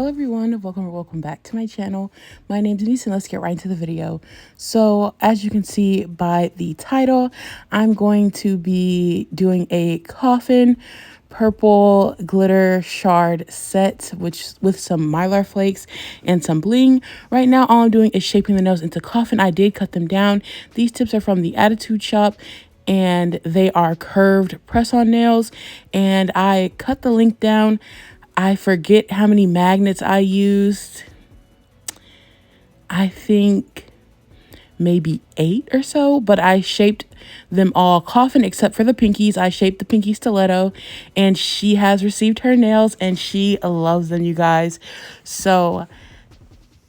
Hello everyone, welcome back to my channel. My name's Anisa and let's get right into the video. So as you can see by the title, I'm going to be doing a coffin purple glitter shard set with some Mylar flakes and some bling. Right now all I'm doing is shaping the nails into coffin. I did cut them down. These tips are from the Attitude Shop and they are curved press-on nails, and I cut the length down. I forget how many magnets I used. I think maybe 8 or so, but I shaped them all coffin except for the pinkies. I shaped the pinky stiletto, and she has received her nails and she loves them, you guys. So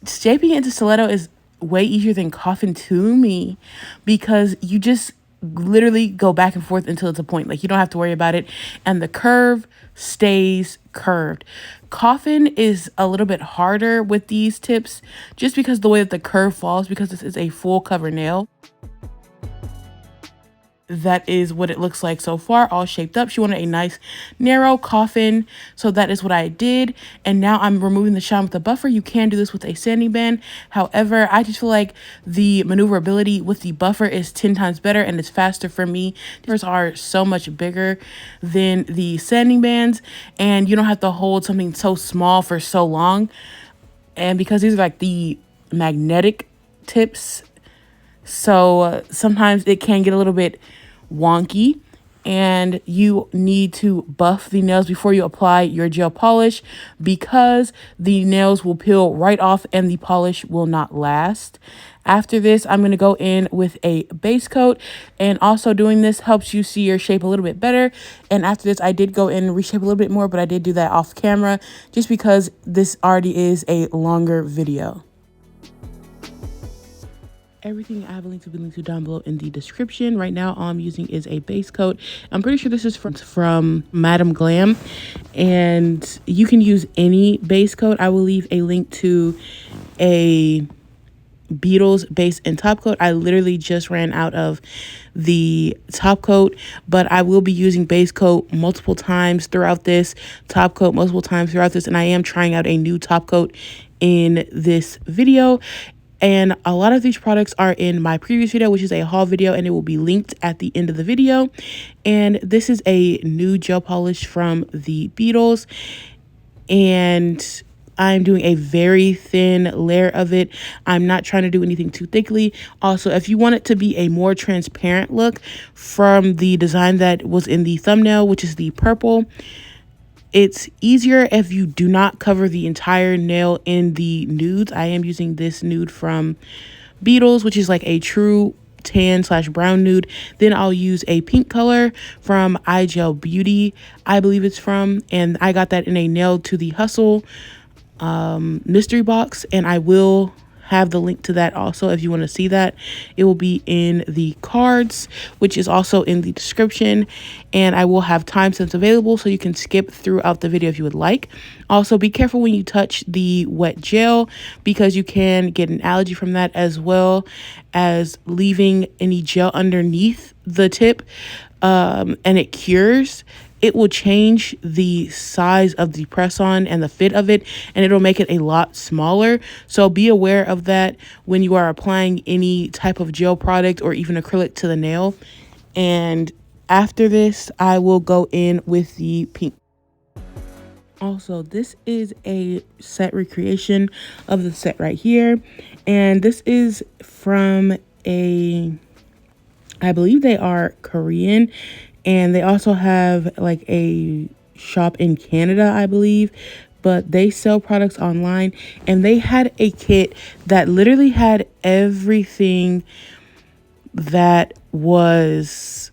shaping it into stiletto is way easier than coffin to me because you just literally go back and forth until it's a point. Like, you don't have to worry about it, and the curve stays curved. Coffin is a little bit harder with these tips just because the way that the curve falls, because this is a full cover nail. That is what it looks like so far, all shaped up. She wanted a nice narrow coffin, so that is what I did. And now I'm removing the shine with the buffer. You can do this with a sanding band. However, I just feel like the maneuverability with the buffer is 10 times better and it's faster for me. These are so much bigger than the sanding bands, and you don't have to hold something so small for so long. And because these are like the magnetic tips, so sometimes it can get a little bit wonky, and you need to buff the nails before you apply your gel polish because the nails will peel right off and the polish will not last. After this, I'm going to go in with a base coat, and also doing this helps you see your shape a little bit better. And after this, I did go in and reshape a little bit more, but I did do that off camera just because this already is a longer video. Everything I have a link to be linked to down below in the description. Right now, all I'm using is a base coat. I'm pretty sure this is from Madam Glam, and you can use any base coat. I will leave a link to a Beetles base and top coat. I literally just ran out of the top coat, but I will be using base coat multiple times throughout this, top coat multiple times throughout this, and I am trying out a new top coat in this video. And a lot of these products are in my previous video, which is a haul video, and it will be linked at the end of the video. And this is a Nude gel polish from the Beetles, and I'm doing a very thin layer of it. I'm not trying to do anything too thickly. Also, if you want it to be a more transparent look from the design that was in the thumbnail, which is the purple, it's easier if you do not cover the entire nail in the nudes. I am using this nude from Beetles, which is like a true tan / brown nude. Then I'll use a pink color from Igel Beauty, I believe it's from, and I got that in a Nail to the Hustle mystery box, and I will have the link to that also if you want to see that. It will be in the cards, which is also in the description, and I will have timestamps available so you can skip throughout the video if you would like. Also, be careful when you touch the wet gel because you can get an allergy from that, as well as leaving any gel underneath the tip, and it cures. It will change the size of the press-on and the fit of it, and it'll make it a lot smaller. So be aware of that when you are applying any type of gel product or even acrylic to the nail. And after this, I will go in with the pink. Also, this is a set recreation of the set right here, and this is from I believe they are Korean, and they also have like a shop in Canada, I believe, but they sell products online, and they had a kit that literally had everything that was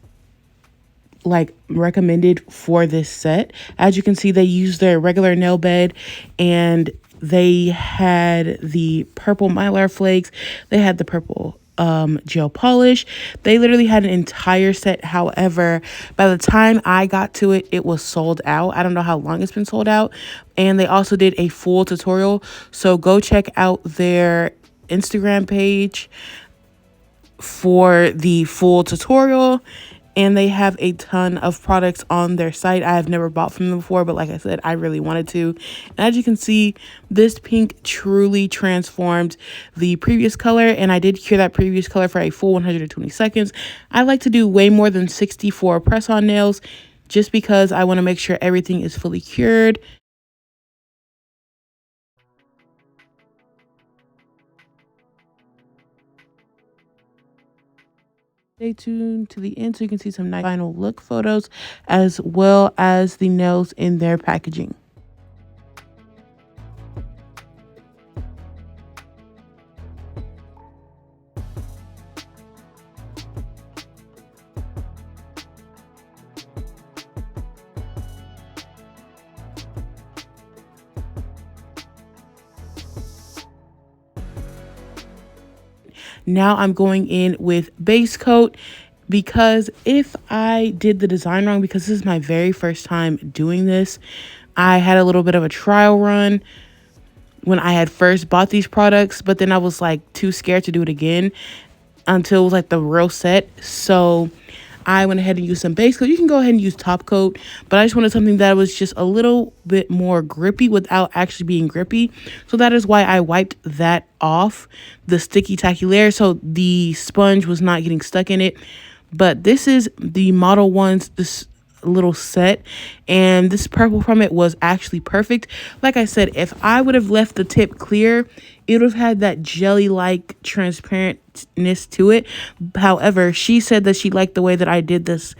like recommended for this set. As you can see, they used their regular nail bed, and they had the purple Mylar flakes. They had the purple gel polish. They literally had an entire set. However, by the time I got to it, it was sold out. I don't know how long it's been sold out. And they also did a full tutorial, so go check out their Instagram page for the full tutorial. and they have a ton of products on their site. I have never bought from them before, but like I said, I really wanted to. And as you can see, this pink truly transformed the previous color, and I did cure that previous color for a full 120 seconds. I like to do way more than 64 press-on nails just because I want to make sure everything is fully cured. Stay tuned to the end so you can see some nice final look photos as well as the nails in their packaging. Now I'm going in with base coat, because if I did the design wrong, because this is my very first time doing this, I had a little bit of a trial run when I had first bought these products, but then I was like too scared to do it again until it was like the real set. So I went ahead and used some base coat. You can go ahead and use Topcoat, but I just wanted something that was just a little bit more grippy without actually being grippy. So that is why I wiped that off, the sticky tacky layer, so the sponge was not getting stuck in it. But this is the Model 1's this little set, and this purple from it was actually perfect. Like I said, if I would have left the tip clear, it would have had that jelly-like transparentness to it. However, she said that she liked the way that I did this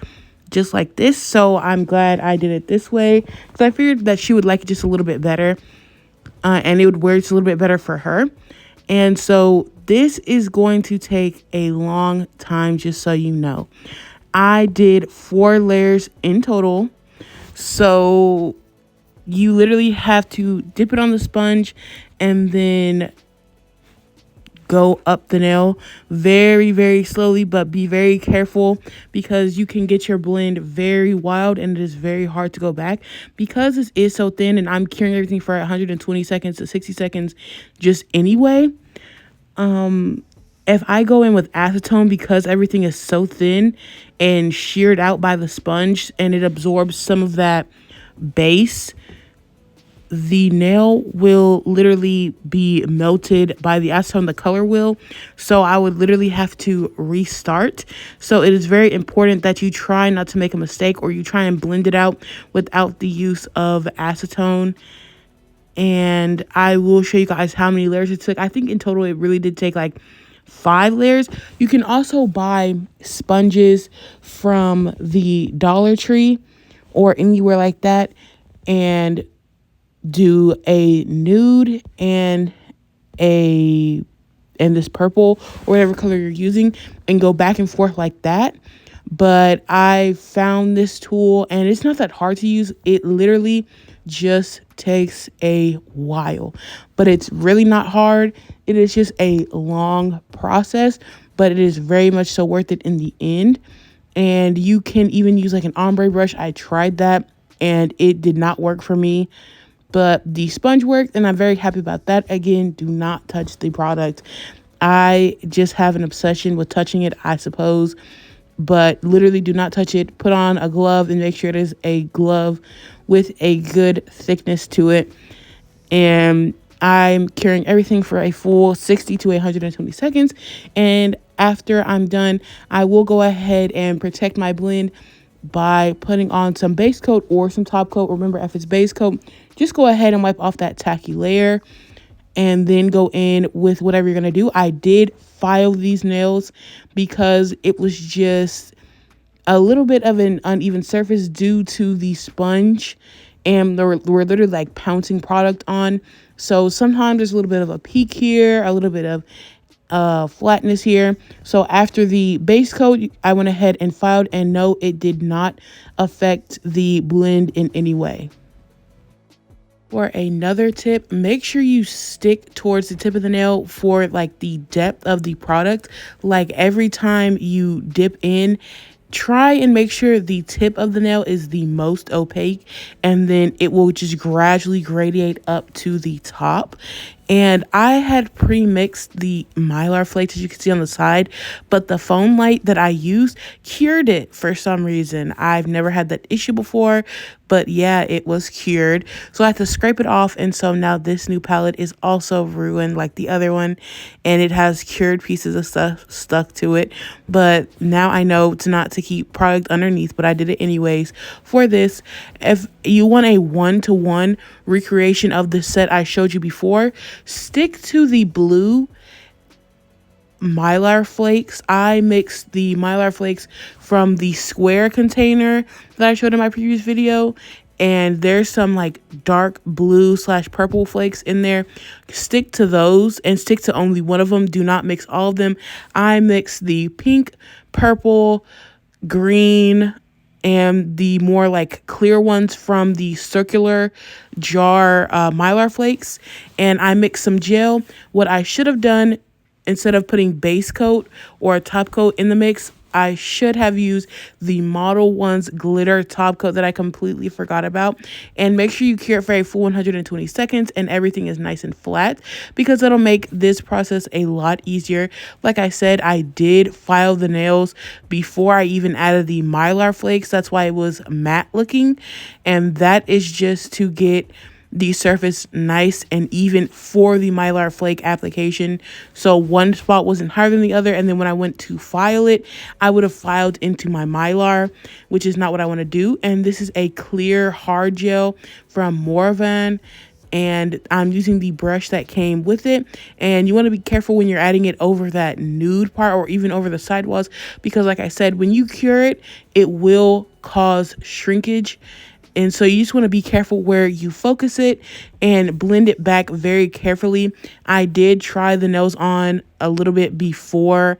just like this, so I'm glad I did it this way, because I figured that she would like it just a little bit better, and it would wear just a little bit better for her. And so this is going to take a long time, just so you know. I did 4 layers in total. So you literally have to dip it on the sponge and then go up the nail very, very slowly, but be very careful, because you can get your blend very wild and it is very hard to go back. Because this is so thin and I'm curing everything for 120 seconds to 60 seconds just anyway, if I go in with acetone, because everything is so thin and sheared out by the sponge and it absorbs some of that base, the nail will literally be melted by the acetone, the color will. So I would literally have to restart. So it is very important that you try not to make a mistake, or you try and blend it out without the use of acetone. And I will show you guys how many layers it took. I think in total it really did take like 5 layers. You can also buy sponges from the Dollar Tree or anywhere like that and do a nude and this purple or whatever color you're using and go back and forth like that. But I found this tool and it's not that hard to use. It literally just takes a while, but it's really not hard. It is just a long process, but it is very much so worth it in the end. And you can even use like an ombre brush. I tried that and it did not work for me, but the sponge worked, and I'm very happy about that. Again, do not touch the product. I just have an obsession with touching it, I suppose, but literally do not touch it. Put on a glove and make sure it is a glove with a good thickness to it. And I'm curing everything for a full 60 to 120 seconds. And after I'm done, I will go ahead and protect my blend by putting on some base coat or some top coat. Remember, if it's base coat, just go ahead and wipe off that tacky layer and then go in with whatever you're going to do. I did file these nails because it was just a little bit of an uneven surface due to the sponge, and we're literally like pouncing product on. So sometimes there's a little bit of a peak here, a little bit of flatness here. So after the base coat, I went ahead and filed, and no, it did not affect the blend in any way. For another tip, make sure you stick towards the tip of the nail for like the depth of the product. Like every time you dip in, try and make sure the tip of the nail is the most opaque, and then it will just gradually gradiate up to the top. And I had pre-mixed the Mylar flakes, as you can see on the side, but the foam light that I used cured it for some reason. I've never had that issue before, but yeah, it was cured. So I had to scrape it off, and so now this new palette is also ruined like the other one, and it has cured pieces of stuff stuck to it. But now I know not to keep product underneath, but I did it anyways for this. If you want a one-to-one recreation of the set I showed you before, stick to the blue Mylar flakes. I mixed the Mylar flakes from the square container that I showed in my previous video, and there's some like dark blue / purple flakes in there. Stick to those and stick to only one of them. Do not mix all of them. I mixed the pink, purple, green, and the more like clear ones from the circular jar Mylar flakes, and I mixed some gel. What I should have done, instead of putting base coat or a top coat in the mix, I should have used the Model 1's glitter top coat that I completely forgot about. And make sure you cure it for a full 120 seconds and everything is nice and flat, because it'll make this process a lot easier. Like I said, I did file the nails before I even added the Mylar flakes. That's why it was matte looking, and that is just to get the surface nice and even for the Mylar flake application. So one spot wasn't higher than the other, and then when I went to file it, I would have filed into my Mylar, which is not what I want to do. And this is a clear hard gel from Morvan, and I'm using the brush that came with it. And you want to be careful when you're adding it over that nude part or even over the sidewalls, because like I said, when you cure it, it will cause shrinkage. And so you just want to be careful where you focus it and blend it back very carefully. I did try the nails on a little bit before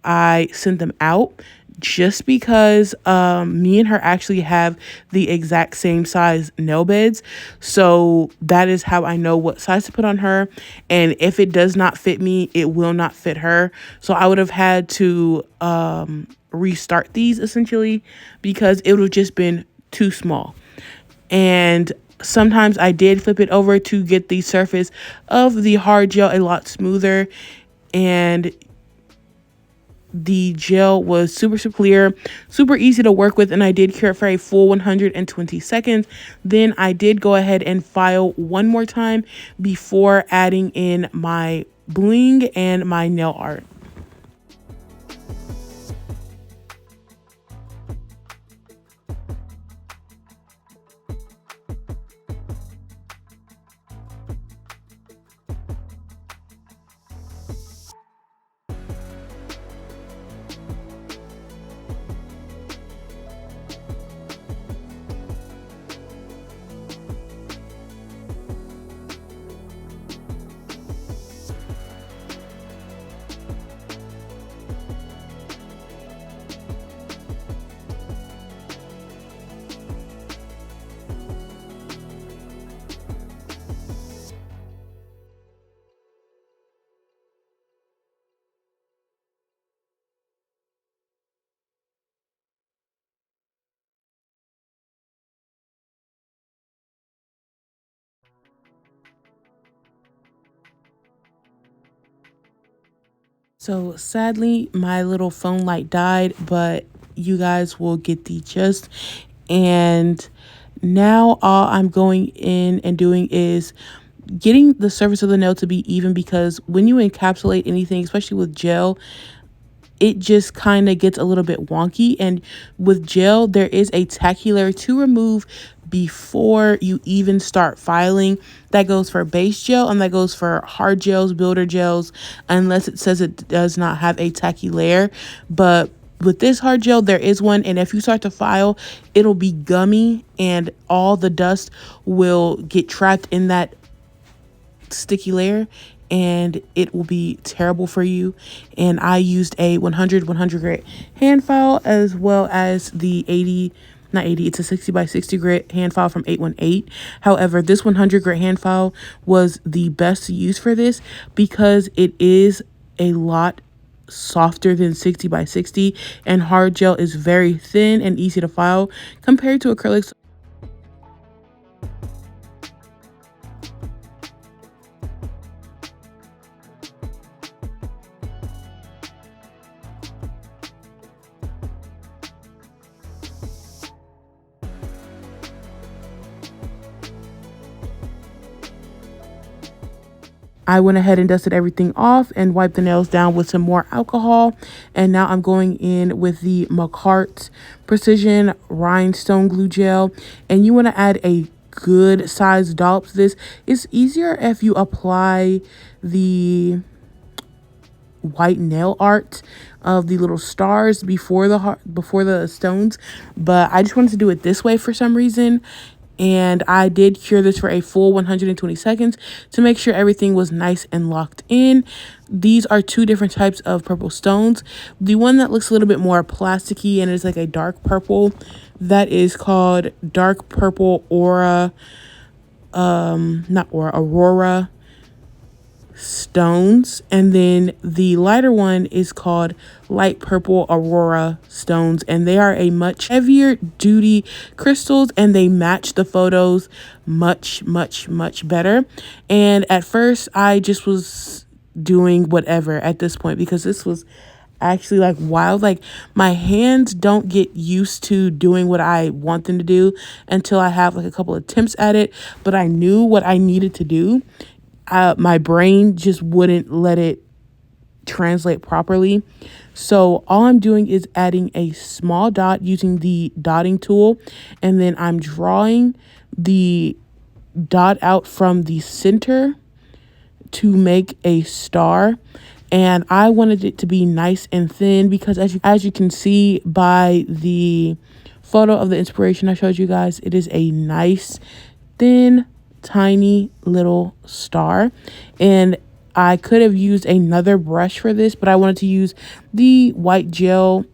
I sent them out, just because me and her actually have the exact same size nail beds. So that is how I know what size to put on her. And if it does not fit me, it will not fit her. So I would have had to restart these essentially, because it would have just been too small. And sometimes I did flip it over to get the surface of the hard gel a lot smoother, and the gel was super clear, super easy to work with, and I did cure it for a full 120 seconds. Then I did go ahead and file one more time before adding in my bling and my nail art. So sadly, my little phone light died, but you guys will get the gist. And now all I'm going in and doing is getting the surface of the nail to be even, because when you encapsulate anything, especially with gel, it just kind of gets a little bit wonky. And with gel, there is a tacky layer to remove before you even start filing. That goes for base gel, and that goes for hard gels, builder gels, unless it says it does not have a tacky layer. But with this hard gel, there is one, and if you start to file, it'll be gummy and all the dust will get trapped in that sticky layer, and it will be terrible for you. And I used a 100 grit hand file, as well as the 80, not 80, it's a 60 by 60 grit hand file from 818. However, this 100 grit hand file was the best to use for this, because it is a lot softer than 60 by 60, and hard gel is very thin and easy to file compared to acrylics. I went ahead and dusted everything off and wiped the nails down with some more alcohol. And now I'm going in with the Mylar Precision Rhinestone Glue Gel. And you want to add a good size dollop to this. It's easier if you apply the white nail art of the little stars before the stones, but I just wanted to do it this way for some reason. And I did cure this for a full 120 seconds to make sure everything was nice and locked in. These are two different types of purple stones. The one that looks a little bit more plasticky and is like a dark purple, that is called dark purple aura, not aura, aurora stones. And then the lighter one is called light purple aurora stones, and they are a much heavier duty crystals, and they match the photos much better. And at first I just was doing whatever at this point, because this was actually like wild. Like, my hands don't get used to doing what I want them to do until I have like a couple attempts at it, but I knew what I needed to do. My brain just wouldn't let it translate properly. So all I'm doing is adding a small dot using the dotting tool, and then I'm drawing the dot out from the center to make a star. And I wanted it to be nice and thin, because as you can see by the photo of the inspiration I showed you guys, it is a nice thin tiny little star. And I could have used another brush for this, but I wanted to use the white gel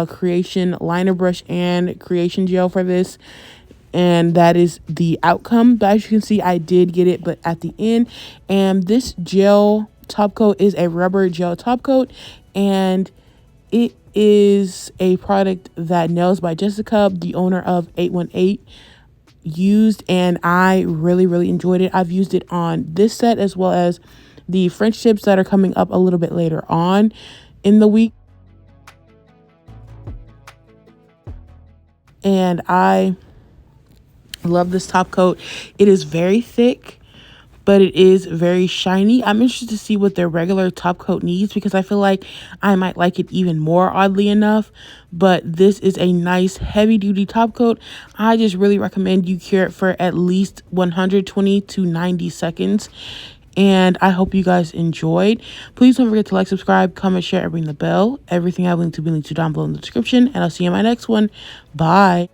creation liner brush and creation gel for this, and that is the outcome. But as you can see, I did get it but at the end. And this gel top coat is a rubber gel top coat, and it is a product that Nails by Jessica, the owner of 818, used, and I really enjoyed it. I've used it on this set as well as the French tips that are coming up a little bit later on in the week. And I love this top coat. It is very thick, but it is very shiny. I'm interested to see what their regular top coat needs, because I feel like I might like it even more, oddly enough. But this is a nice heavy duty top coat. I just really recommend you cure it for at least 120 to 90 seconds. And I hope you guys enjoyed. Please don't forget to like, subscribe, comment, share, and ring the bell. Everything I've linked to be linked to down below in the description. And I'll see you in my next one. Bye.